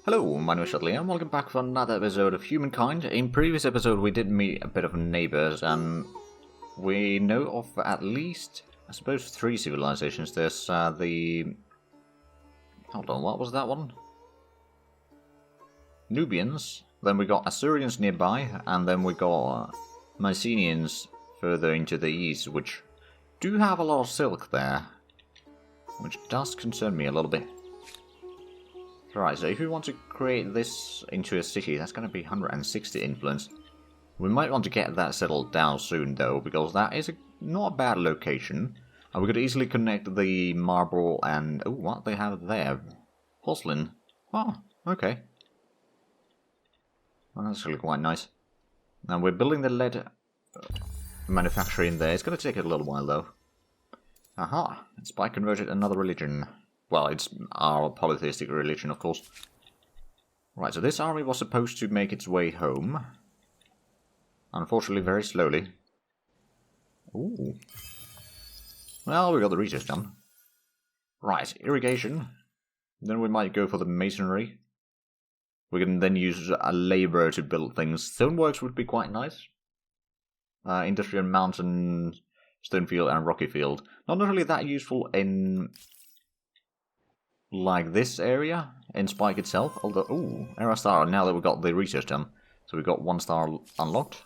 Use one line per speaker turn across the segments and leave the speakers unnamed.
Hello, my name is Shudley and welcome back for another episode of Humankind. In previous episode we did meet a bit of neighbours and we know of at least, I suppose, 3 civilizations. There's the... Hold on, what was that one? Nubians, then we got Assyrians nearby, and then we got Mycenaeans further into the east, which do have a lot of silk there, which does concern me a little bit. Right, so if we want to create this into a city, that's going to be 160 influence. We might want to get that settled down soon, though, because that is not a bad location. And we could easily connect the marble and... Oh, what they have there? Porcelain. Oh, okay. Well, that's actually quite nice. Now we're building the lead manufacturing there. It's going to take a little while, though. Aha! Spy converted another religion. Well, it's our polytheistic religion, of course. Right, so this army was supposed to make its way home. Unfortunately, very slowly. Ooh. Well, we got the research done. Right, irrigation. Then we might go for the masonry. We can then use a labourer to build things. Stoneworks would be quite nice. Industrial mountain, stonefield, and rocky field. Not really that useful in... like this area, in Spike itself, although, ooh, era star, now that we've got the research done. So we've got 1 star unlocked.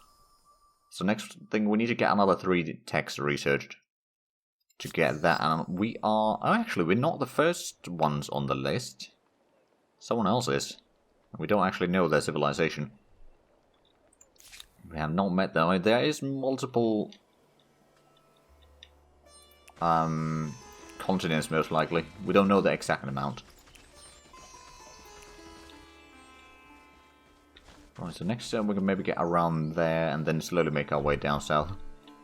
So next thing, we need to get another 3 techs researched to get that, and we are, oh, actually, we're not the first ones on the list. Someone else is. We don't actually know their civilization. We have not met them. I mean, there is multiple continents, most likely. We don't know the exact amount. Right, so next turn we can maybe get around there and then slowly make our way down south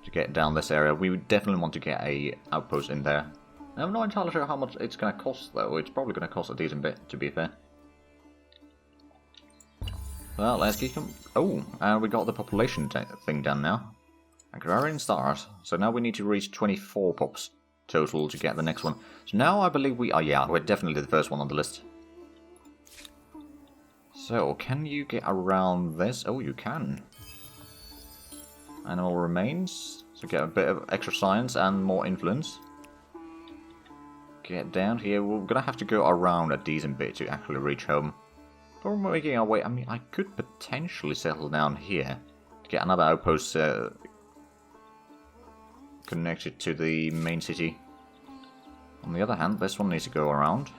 to get down this area. We would definitely want to get a outpost in there. I'm not entirely sure how much it's going to cost, though. It's probably going to cost a decent bit, to be fair. Well, let's keep them. Oh, we got the population thing done now. Agrarian stars. So now we need to reach 24 pops total to get the next one. So now I believe we are, yeah, we're definitely the first one on the list. So, can you get around this? Oh, you can. Animal remains. So get a bit of extra science and more influence. Get down here. We're going to have to go around a decent bit to actually reach home. But we're making our way. I mean, I could potentially settle down here to get another outpost connected to the main city. On the other hand, this one needs to go around.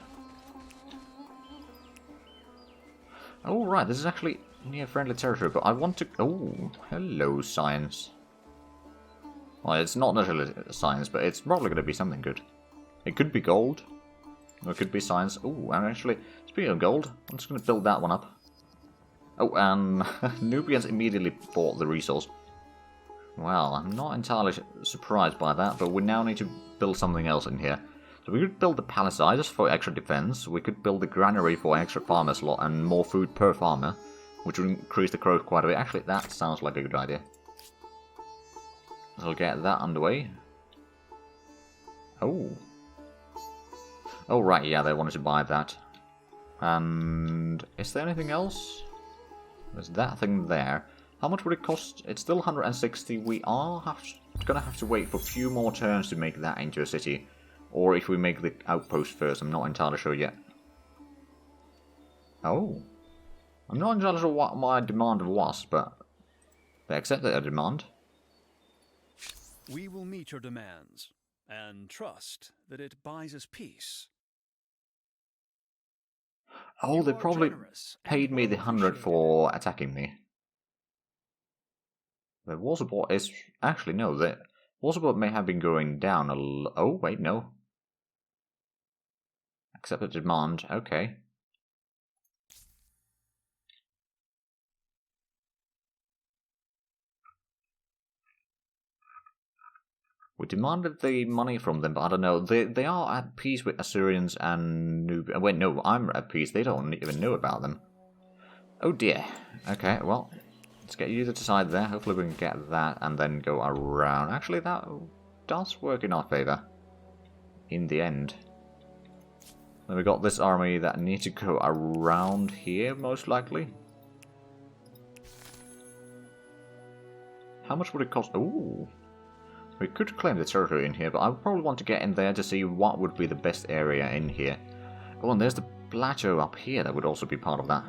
Oh, right, this is actually near friendly territory, but I want to... Oh, hello, science. Well, it's not necessarily science, but it's probably going to be something good. It could be gold, or it could be science. Oh, and actually, speaking of gold, I'm just going to build that one up. Oh, and Nubians immediately bought the resource. Well, I'm not entirely surprised by that, but we now need to build something else in here. So we could build the palisades for extra defense, we could build the granary for extra farmer slot and more food per farmer, which would increase the growth quite a bit. Actually, that sounds like a good idea. So we'll get that underway. Oh. Oh, right, yeah, they wanted to buy that. And is there anything else? There's that thing there. How much would it cost? It's still 160. We are going to have to wait for a few more turns to make that into a city. Or if we make the outpost first, I'm not entirely sure yet. Oh. I'm not entirely sure what my demand was, but they accepted a demand.
We will meet your demands, and trust that it buys us peace.
Oh, they probably paid me the 100 for attacking me. The war support is... Actually, no, the war support may have been going down a little... Oh, wait, no. Accept a demand, okay. We demanded the money from them, but I don't know. They are at peace with Assyrians and Nubians. Wait, no, I'm at peace. They don't even know about them. Oh dear. Okay, well, let's get you to decide there. Hopefully we can get that and then go around. Actually, that does work in our favour. In the end. Then we got this army that needs to go around here, most likely. How much would it cost? Ooh. We could claim the territory in here, but I would probably want to get in there to see what would be the best area in here. Oh, and there's the plateau up here that would also be part of that.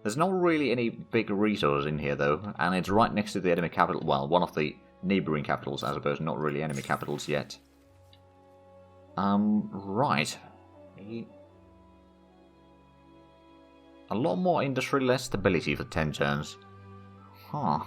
There's not really any big resource in here, though, and it's right next to the enemy capital. Well, one of the neighboring capitals, I suppose, not really enemy capitals yet. Right. A lot more industry, less stability for 10 turns. Huh.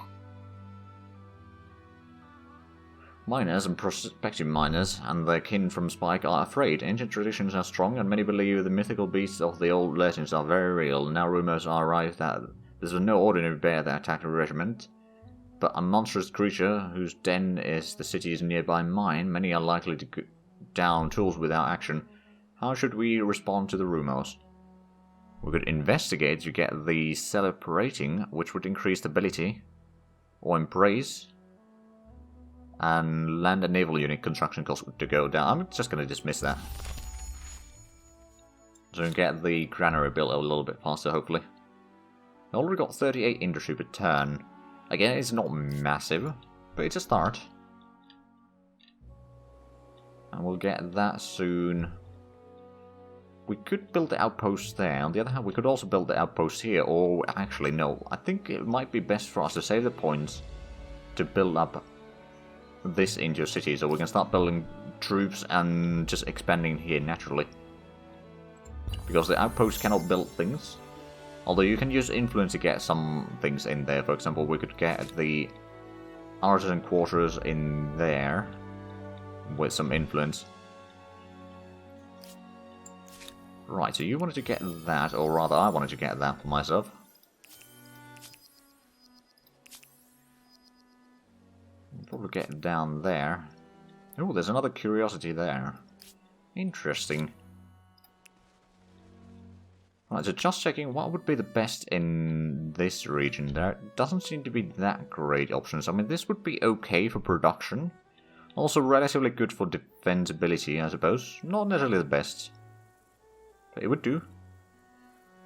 Miners and prospective miners and their kin from Spike are afraid. Ancient traditions are strong, and many believe the mythical beasts of the old legends are very real. Now rumors are rife that this was no ordinary bear that attacked a regiment, but a monstrous creature whose den is the city's nearby mine. Many are likely to down tools without action. How should we respond to the rumors? We could investigate to get the celebrating, which would increase stability, or embrace, and land and naval unit construction costs to go down. I'm just going to dismiss that. So we can get the granary built a little bit faster, hopefully. I already got 38 industry per turn. Again, it's not massive, but it's a start. And we'll get that soon. We could build the outpost there. On the other hand, we could also build the outpost here. Or, actually, no. I think it might be best for us to save the points to build up this into a city, so we can start building troops and just expanding here naturally. Because the outpost cannot build things. Although you can use influence to get some things in there. For example, we could get the artisan quarters in there with some influence. Right, so you wanted to get that, or rather I wanted to get that for myself. We'll probably get down there. Oh, there's another curiosity there. Interesting. Right, so just checking what would be the best in this region. There doesn't seem to be that great options. I mean, this would be okay for production. Also relatively good for defensibility, I suppose. Not necessarily the best. But it would do.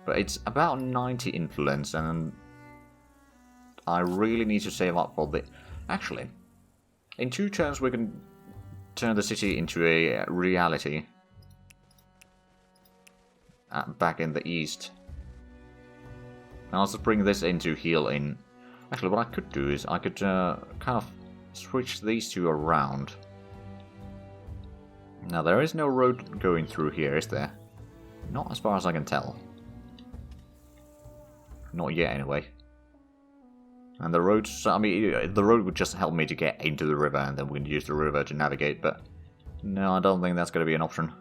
But it's about 90 influence, and I really need to save up for the... Actually, in 2 turns we can turn the city into a reality. Back in the east. Now let's just bring this into heal in. Actually, what I could do is I could kind of switch these two around. Now there is no road going through here, is there? Not as far as I can tell. Not yet, anyway. And the roads, I mean, the road would just help me to get into the river, and then we can use the river to navigate, but no, I don't think that's going to be an option.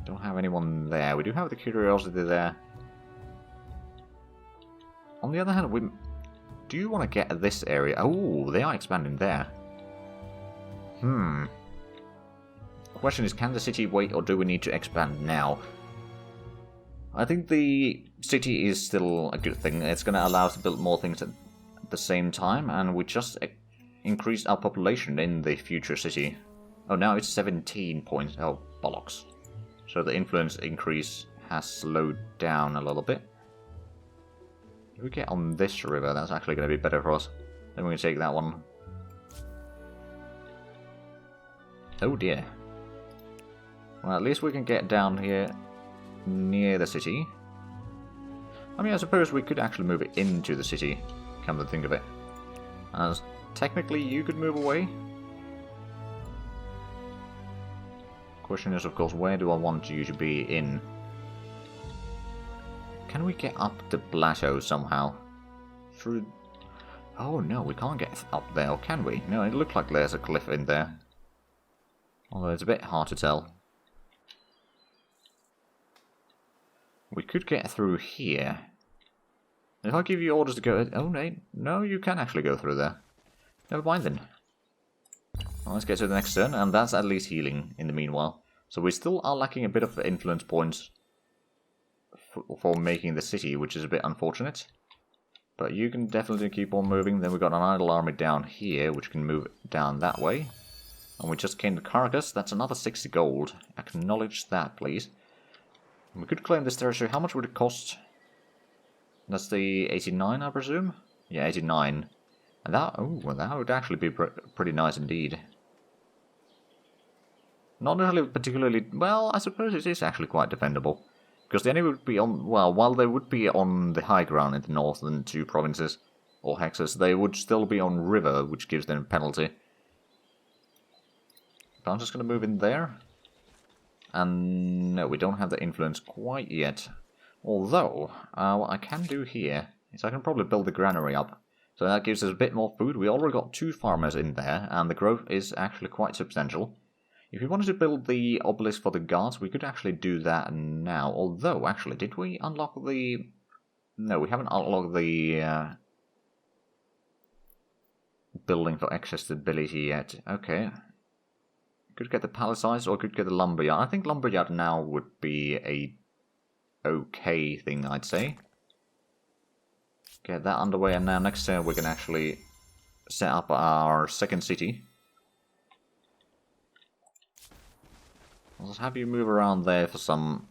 Don't have anyone there. We do have the curiosity there. On the other hand, we do want to get this area. Oh, they are expanding there. Question is, can the city wait, or do we need to expand now? I think the city is still a good thing. It's going to allow us to build more things at the same time, and we just increased our population in the future city. Oh, now it's 17 points. Oh, bollocks. So the influence increase has slowed down a little bit. If we get on this river, that's actually going to be better for us. Then we can take that one. Oh dear. Well, at least we can get down here near the city. I mean, I suppose we could actually move it into the city, come to think of it. As technically you could move away. Question is, of course, where do I want you to be in? Can we get up the plateau somehow? Through... Oh no, we can't get up there, or can we? No, it looks like there's a cliff in there. Although it's a bit hard to tell. We could get through here. If I give you orders to go... Oh, no, you can actually go through there. Never mind then. Well, let's get to the next turn, and that's at least healing in the meanwhile. So we still are lacking a bit of influence points for making the city, which is a bit unfortunate. But you can definitely keep on moving. Then we've got an idle army down here, which can move down that way. And we just gained the carcass. That's another 60 gold. Acknowledge that, please. We could claim this territory. How much would it cost? That's the 89, I presume? Yeah, 89. And that, oh, well, that would actually be pretty nice indeed. Not really particularly, well, I suppose it is actually quite defendable. Because the enemy would be on, well, while they would be on the high ground in the northern two provinces, or hexes, they would still be on river, which gives them a penalty. But I'm just going to move in there. And no, we don't have the influence quite yet. Although, what I can do here is I can probably build the granary up. So that gives us a bit more food. We already got 2 farmers in there, and the growth is actually quite substantial. If we wanted to build the obelisk for the guards, we could actually do that now. Although, actually, did we unlock the... No, we haven't unlocked the building for accessibility yet. Okay. Could get the palisades or could get the lumberyard. I think lumberyard now would be a okay thing, I'd say. Get that underway, and now next turn we can actually set up our second city. I'll just have you move around there for some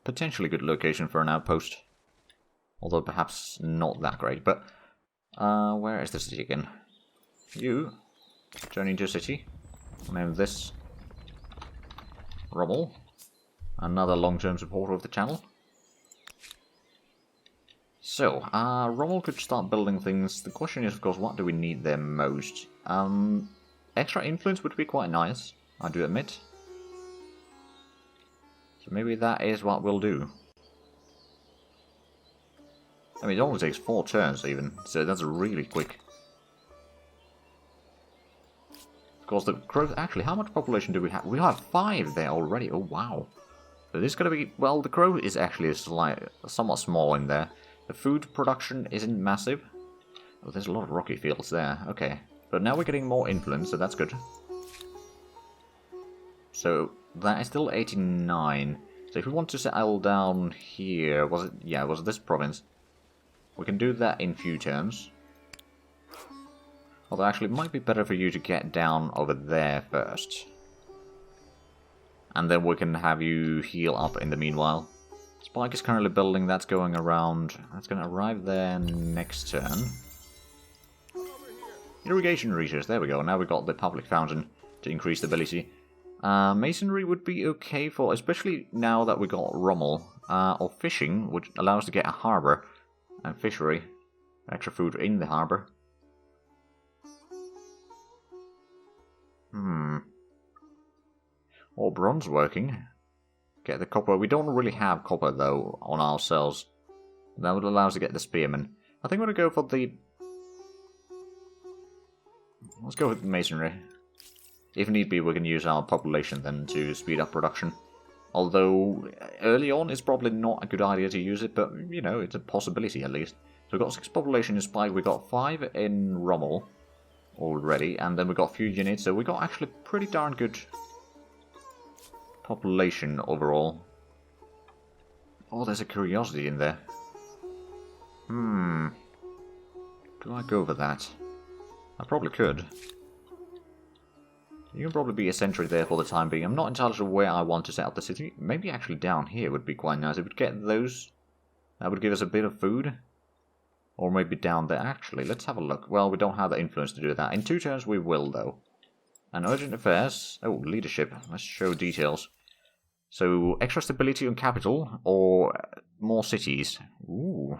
potentially good location for an outpost. Although perhaps not that great, but where is the city again? You turn into a city. I'll name this Rommel. Another long-term supporter of the channel. So, Rommel could start building things. The question is, of course, what do we need there most? Extra influence would be quite nice, I do admit. So maybe that is what we'll do. I mean, it only takes 4 turns even, so that's really quick. Of course, the growth... Actually, how much population do we have? We have 5 there already. Oh, wow. So this is going to be... Well, the growth is actually somewhat small in there. The food production isn't massive. Oh, there's a lot of rocky fields there. Okay. But now we're getting more influence, so that's good. So, that is still 89. So if we want to settle down here... Was it... Yeah, was it this province? We can do that in few turns. Although actually it might be better for you to get down over there first. And then we can have you heal up in the meanwhile. Spike is currently building, that's going around. That's going to arrive there next turn. Irrigation reaches, there we go. Now we've got the public fountain to increase stability. Masonry would be okay for, especially now that we got Rommel. Or fishing, which allows us to get a harbour. And fishery. Extra food in the harbour. Or bronze working. Get the copper. We don't really have copper, though, on ourselves. That would allow us to get the spearmen. I think we're going to go for the... Let's go with the masonry. If need be, we can use our population then to speed up production. Although, early on, it's probably not a good idea to use it, but, you know, it's a possibility at least. So we've got 6 population in Spike, we've got 5 in Rommel already, and then we've got a few units, so we got actually pretty darn good population overall. Oh, there's a curiosity in there. Do I go for that? I probably could. You can probably be a sentry there for the time being. I'm not entirely sure where I want to set up the city. Maybe actually down here would be quite nice. If we could get those, that would give us a bit of food. Or maybe down there. Actually, let's have a look. Well, we don't have the influence to do that. In 2 turns we will, though. And urgent affairs. Oh, leadership. Let's show details. So, extra stability on capital, or more cities. Ooh.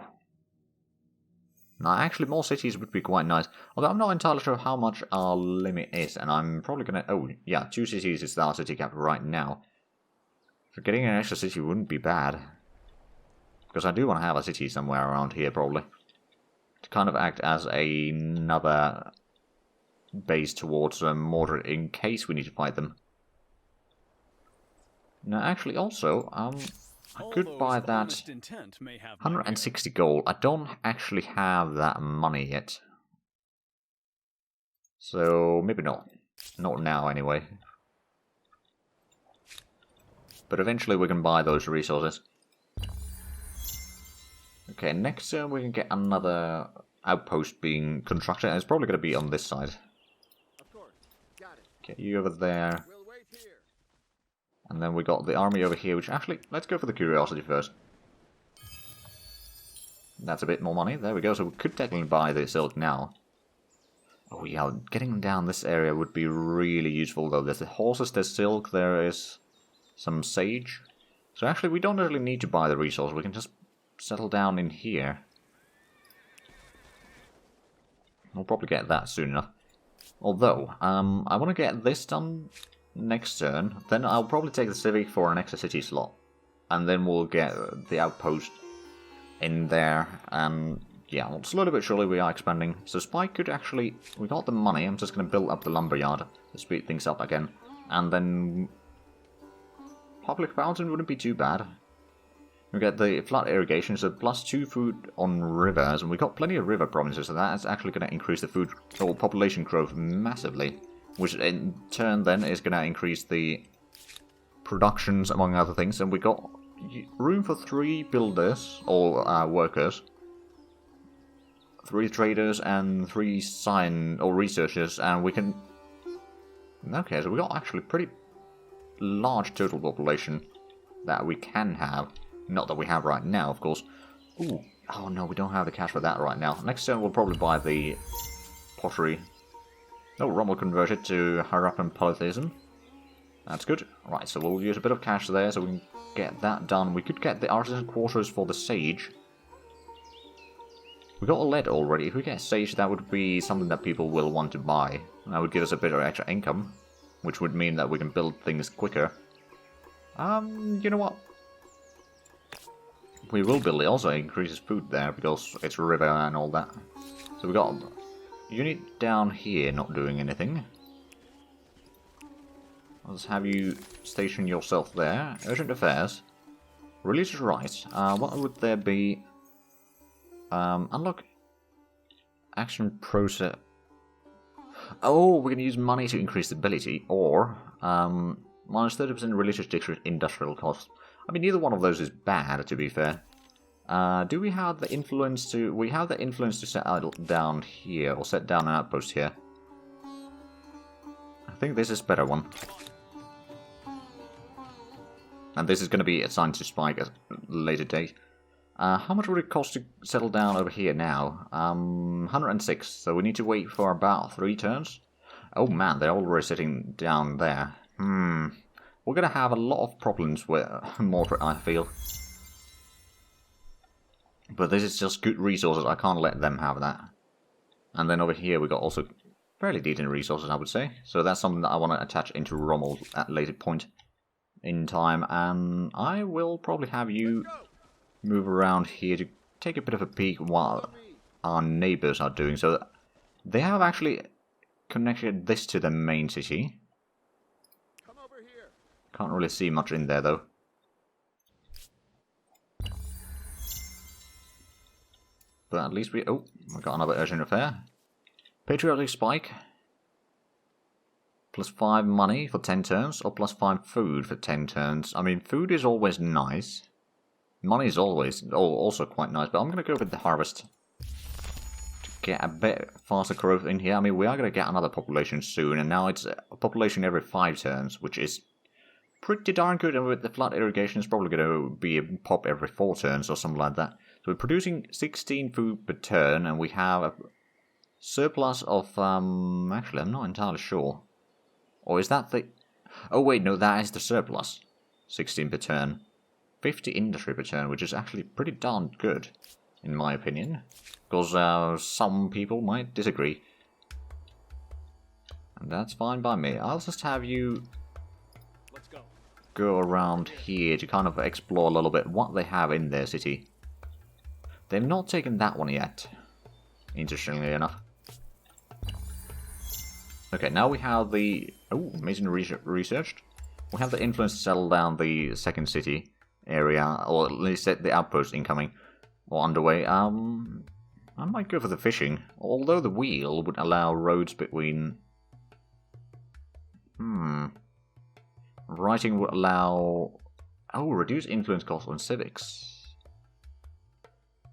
Now, actually, more cities would be quite nice. Although I'm not entirely sure how much our limit is, and I'm probably going to... Oh, yeah, 2 cities is our city cap right now. So getting an extra city wouldn't be bad. Because I do want to have a city somewhere around here, probably. To kind of act as another base towards Mordred in case we need to fight them. Now, actually, also, I could buy that 160 gold. I don't actually have that money yet. So, maybe not. Not now, anyway. But eventually we can buy those resources. Okay, next turn we can get another outpost being constructed, and it's probably going to be on this side. Get you over there. And then we got the army over here, which actually, let's go for the curiosity first. That's a bit more money. There we go. So we could technically buy the silk now. Oh yeah, getting down this area would be really useful though. There's the horses, there's silk, there is some sage. So actually we don't really need to buy the resource. We can just settle down in here. We'll probably get that soon enough. Although, I want to get this done next turn. Then I'll probably take the civic for an extra city slot. And then we'll get the outpost in there. Yeah, slowly but surely we are expanding. So Spike could actually... We got the money. I'm just going to build up the lumberyard to speed things up again. And then... Public fountain wouldn't be too bad. We get the flood irrigation, so +2 food on rivers, and we got plenty of river provinces, so that's actually going to increase the food or population growth massively, which in turn then is going to increase the productions among other things. And we got room for 3 builders or workers, 3 traders, and 3 researchers, and we can. Okay, so we got actually pretty large total population that we can have. Not that we have right now, of course. Ooh. Oh no, we don't have the cash for that right now. Next turn we'll probably buy the pottery. Oh, Rommel converted to Harappan polytheism. That's good. Right, so we'll use a bit of cash there so we can get that done. We could get the artisan quarters for the sage. We got a lead already. If we get sage, that would be something that people will want to buy. That would give us a bit of extra income, which would mean that we can build things quicker. You know what? We will build it. Also increases food there because it's a river and all that. So we got a unit down here not doing anything. Let's have you station yourself there. Urgent affairs. Religious rights. What would there be? Unlock action process. Oh, we can use money to increase stability, or minus 30% religious district industrial cost. I mean, neither one of those is bad, to be fair. Do we have the influence to... We have the influence to set out down here, or set down an outpost here. I think this is a better one. And this is going to be assigned to Spike at a later date. How much would it cost to settle down over here now? 106, so we need to wait for about 3 turns. Oh man, they're already sitting down there. We're going to have a lot of problems with Mortar, I feel. But this is just good resources, I can't let them have that. And then over here we got also fairly decent resources, I would say. So that's something that I want to attach into Rommel at a later point in time. And I will probably have you move around here to take a bit of a peek while our neighbours are doing. So they have actually connected this to the main city. Can't really see much in there though. But at least we got another urgent affair. Patriotic Spike. +5 money for 10 turns, or +5 food for 10 turns. I mean, food is always nice. Money is always also quite nice, but I'm going to go with the harvest. To get a bit faster growth in here. I mean, we are going to get another population soon, and now it's a population every 5 turns, which is pretty darn good, and with the flood irrigation it's probably going to be a pop every 4 turns or something like that. So we're producing 16 food per turn, and we have a surplus of, actually I'm not entirely sure. Or is that the... Oh wait, no, that is the surplus. 16 per turn. 50 industry per turn, which is actually pretty darn good, in my opinion. Because some people might disagree. And that's fine by me. I'll just have you go around here to kind of explore a little bit what they have in their city. They've not taken that one yet, interestingly enough. Okay, now we have the... Oh, masonry researched. We have the influence to settle down the second city area, or at least set the outpost incoming or underway. I might go for the fishing, although the wheel would allow roads between... Writing would allow... Oh, reduce influence cost on civics.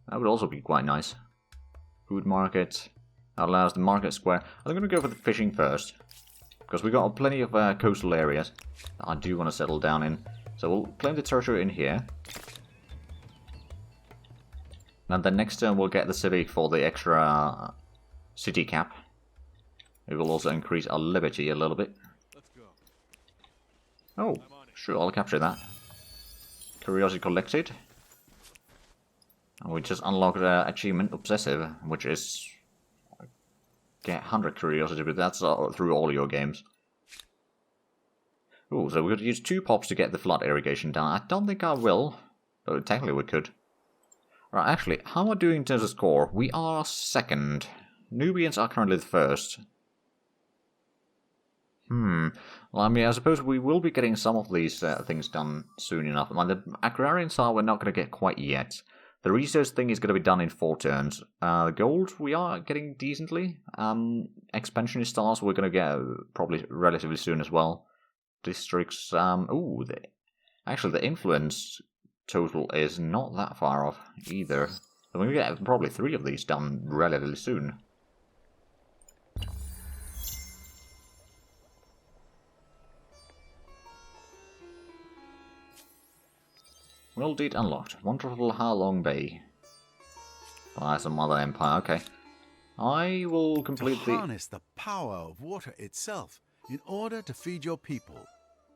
That would also be quite nice. Food market allows the market square. I'm going to go for the fishing first. Because we got plenty of coastal areas that I do want to settle down in. So we'll claim the territory in here. And then next turn we'll get the civic for the extra city cap. It will also increase our liberty a little bit.
Let's go.
Oh, sure, I'll capture that. Curiosity collected. And we just unlocked achievement Obsessive, which is get 100 curiosity, but that's through all your games. Ooh, so we could use 2 pops to get the flood irrigation down. I don't think I will, but technically we could. Right, actually, how am I doing in terms of score? We are second. Nubians are currently the first. Well, I mean, I suppose we will be getting some of these things done soon enough. I mean, the agrarian side we're not going to get quite yet. The research thing is going to be done in 4 turns. The gold we are getting decently. Expansionist stars we're going to get probably relatively soon as well. Districts, actually the influence total is not that far off either. So we get probably 3 of these done relatively soon. World deed unlocked. Wonderful Halong Bay. By some other empire. Okay. I will complete
To harness the power of water itself in order to feed your people.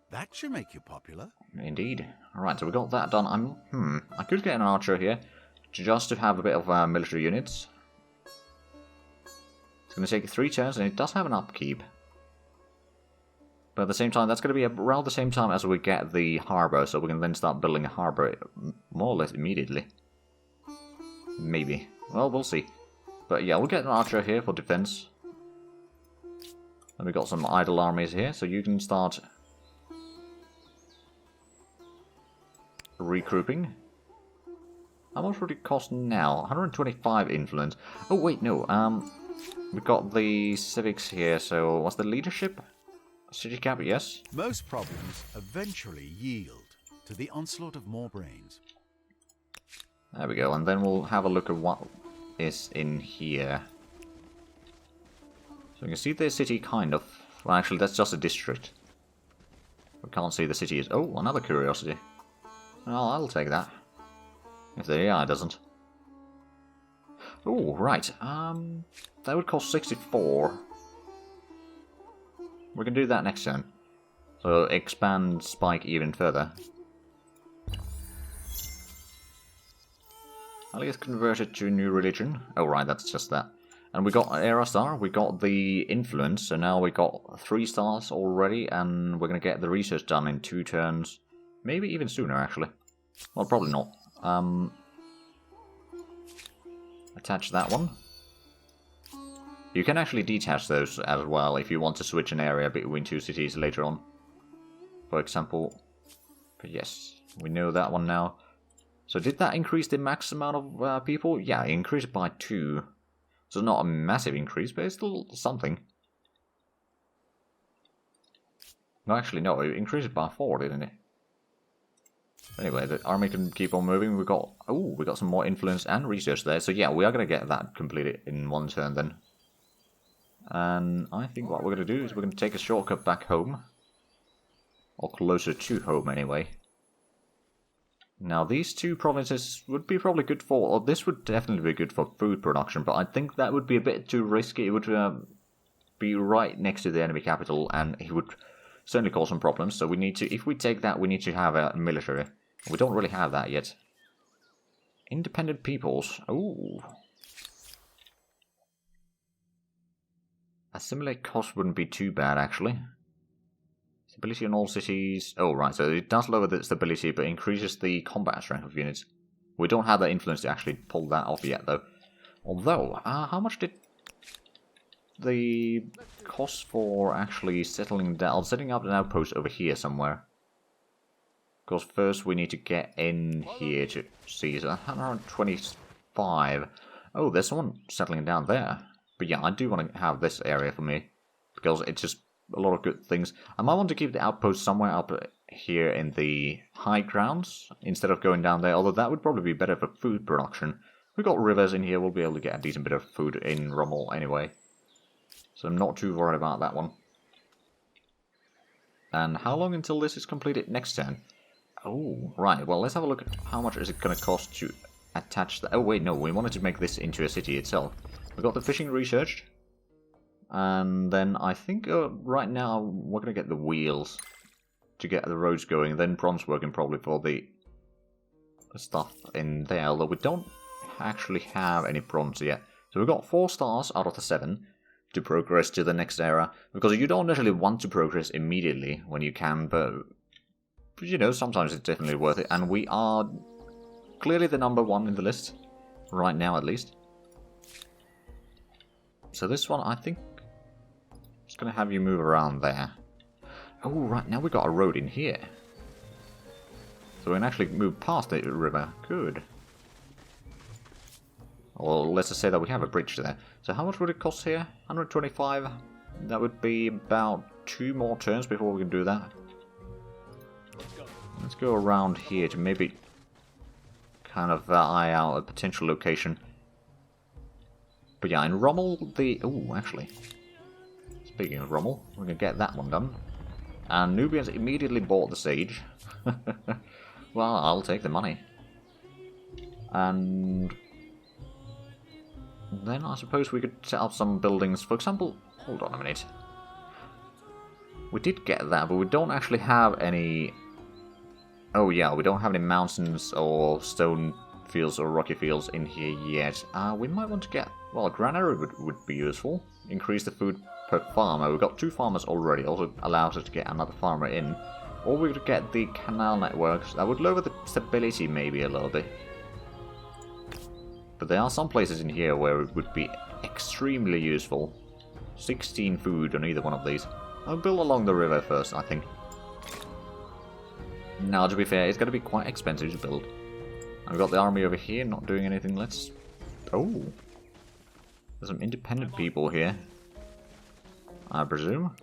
That should make you popular.
Indeed. Alright, so we got that done. I could get an archer here, just to have a bit of military units. It's going to take 3 turns, and it does have an upkeep. But at the same time, that's going to be around the same time as we get the harbour, so we can then start building a harbour more or less immediately. Maybe. Well, we'll see. But yeah, we'll get an archer here for defense. And we got some idle armies here, so you can start regrouping. How much would it cost now? 125 influence. Oh wait, no. We've got the civics here, so what's the leadership? City cap, yes.
Most problems eventually yield to the onslaught of more brains.
There we go, and then we'll have a look at what is in here. So you can see the city kind of... Well, actually, that's just a district. We can't see the city. Oh, another curiosity. Well, I'll take that. If the AI doesn't. Oh, right. That would cost 64. We can do that next turn. So expand Spike even further. I'll just convert it to a new religion. Oh right, that's just that. And we got Era Star, we got the influence, so now we got 3 stars already, and we're going to get the research done in 2 turns. Maybe even sooner, actually. Well, probably not. Attach that one. You can actually detach those as well if you want to switch an area between 2 cities later on. For example. But yes, we know that one now. So did that increase the max amount of people? Yeah, it increased by 2. So not a massive increase, but it's still something. No, actually no, it increased it by 4, didn't it? Anyway, the army can keep on moving. We got some more influence and research there. So yeah, we are going to get that completed in 1 turn then. And I think what we're going to do is we're going to take a shortcut back home. Or closer to home anyway. Now these 2 provinces would be probably good for, or this would definitely be good for food production, but I think that would be a bit too risky. It would be right next to the enemy capital, and it would certainly cause some problems. So we need to, if we take that, we need to have a military. We don't really have that yet. Independent peoples. Ooh. Assimilate cost wouldn't be too bad, actually. Stability in all cities. Oh, right, so it does lower the stability, but increases the combat strength of units. We don't have the influence to actually pull that off yet, though. Although, how much did the cost for actually settling down, setting up an outpost over here somewhere? Because first we need to get in here to see. So 125. Oh, there's someone settling down there. But yeah, I do want to have this area for me, because it's just a lot of good things. I might want to keep the outpost somewhere up here in the high grounds, instead of going down there, although that would probably be better for food production. We've got rivers in here, we'll be able to get a decent bit of food in Rommel anyway. So I'm not too worried about that one. And how long until this is completed next turn? Oh, right. Well, let's have a look at how much is it going to cost to attach that. Oh, wait, no. We wanted to make this into a city itself. We got the fishing researched. And then I think right now we're going to get the wheels to get the roads going. Then bronze working probably for the stuff in there. Although we don't actually have any bronze yet. So we've got 4 stars out of the 7 to progress to the next era. Because you don't necessarily want to progress immediately when you can, but you know, sometimes it's definitely worth it. And we are clearly the number 1 in the list. Right now, at least. So this one, I think, it's going to have you move around there. Oh, right, now we've got a road in here. So we can actually move past the river. Good. Or let's just say that we have a bridge there. So how much would it cost here? 125? That would be about 2 more turns before we can do that. Let's go around here to maybe kind of eye out a potential location. But yeah, in Rommel, oh, actually. Speaking of Rommel, we're going to get that one done. And Nubians immediately bought the siege. Well, I'll take the money. And then I suppose we could set up some buildings. For example, hold on a minute. We did get that, but we don't actually have any... Oh yeah, we don't have any mountains or stone fields or rocky fields in here yet. We might want to get... Well, a granary would be useful. Increase the food per farmer. We've got 2 farmers already. Also allows us to get another farmer in. Or we could get the canal networks. That would lower the stability maybe a little bit. But there are some places in here where it would be extremely useful. 16 food on either one of these. I'll build along the river first, I think. Now, to be fair, it's going to be quite expensive to build. I've got the army over here, not doing anything. Let's... Oh. There's some independent people here. I presume.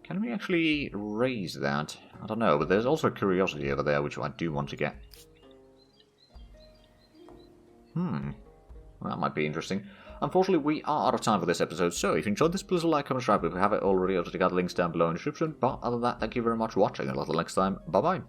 Can we actually raise that? I don't know, but there's also a curiosity over there, which I do want to get. Well, that might be interesting. Unfortunately, we are out of time for this episode, so if you enjoyed this, please like, comment, subscribe if you haven't already. Also, check out the links down below in the description. But other than that, thank you very much for watching, and until next time, bye-bye.